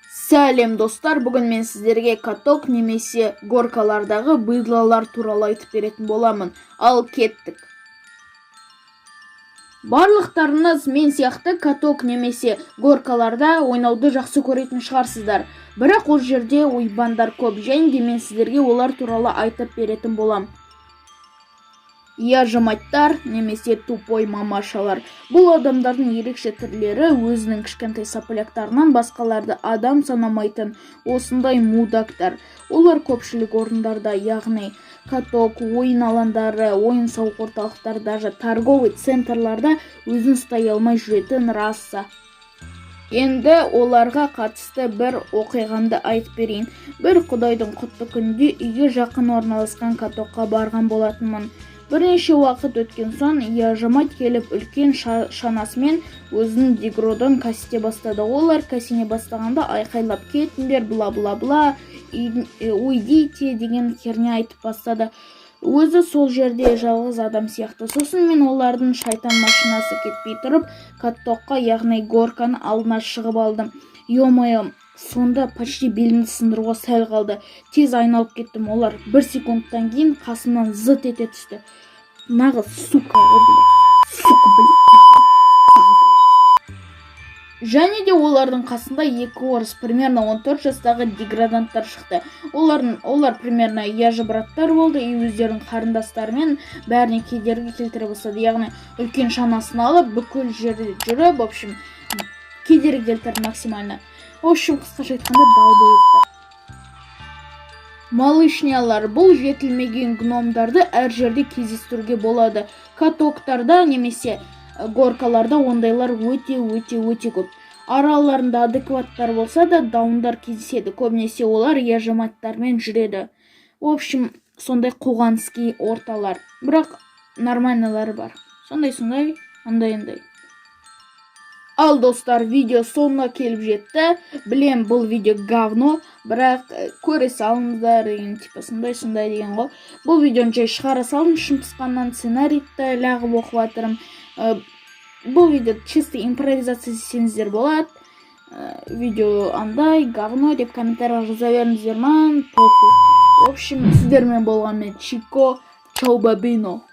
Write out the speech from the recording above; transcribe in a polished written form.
Сәлем достар, бүгін мен сіздерге каток немесе горкалардағы быдлалар туралы айтып беретін боламын. Ал кеттік. Барлықтарыңыз мен сияқты каток немесе горкаларда ойнауды жақсы көретін шығарсыздар. Бірақ ол жерде ойбандар көп, және де мен сіздерге олар туралы айтып беретін болам. Яжымайттар немесе тупой мамашалар. Бұл адамдардың ерекше түрлері өзінің кішкентай сопыляктарынан басқаларды адам санамайтын осындай мудактар. Олар көпшілік орындарда, яғни каток, ойын алаңдары, ойын-сауық орталықтары, даже торговый центрларда өзін ұстай алмай жүретін раса. Енді оларға қатысты бір оқиғамды айтып берейін. Бір құдайдың құтты күнінде үйге жақын орналасқан катокқа барған болатынмын. Бірнеше уақыт өткен соң яжымайт келіп үлкен шанасымен өзінің дегродын кәсете бастады. Олар кәсене бастағанда айқайлап кетіңдер, бла-бла-бла, уйдите деген херне айтып бастады. Өзі сол жерде жалғыз адам сияқты. Сосын мен олардың шайтан машинасы кетпей тұрып, катокқа, яғни горканың алдына шығып алдым. Ё-моё, сонда почти белімді сындыруға сәл қалды. Тез айналып кеттім. Олар 1 секундтан кейін қасымнан зыт ете түсті. Нағыз сука, және де олардың қасында екі орыс, примерно 14 жастағы деграданттар шықты. Олар примерно яжы браттар болды, и өздерінің қарындастарымен бәріне кедергі келтіре бастады. Яғни үлкен шанасын алып, бүкіл жерде жүріп, в общем, кедергі келтірді максимально. В общем, қысқаша айтқанда далбойыптар. Малышнялар, бұл жетілмеген гномдарды әр жерде кездестіруге болады. Катоктарда немесе горкаларда ондайлар өте көп. Араларында адекваттар болса да, даундар кездеседі. Көбінесе олар яжымайттармен жүреді. В общем, сондай қоғанский орталар. Бірақ нормальналары бар. Сондай, андай. Ал достар, видео соңына келіп жетті. Білем, бұл видео говно, бірақ көре салыңыздар деген, типа сондай деген ғой. Бұл видеоны жай шығара салдым, шын пысқаннан сценарийді лағып оқып жатырмын. Бұл видео чисто импровизация десеңіздер болады. Видео андай, говно деп комментария жаза беріңіздер, ман, похуй. В общем, сіздермен болған мен Чико, чау бабино.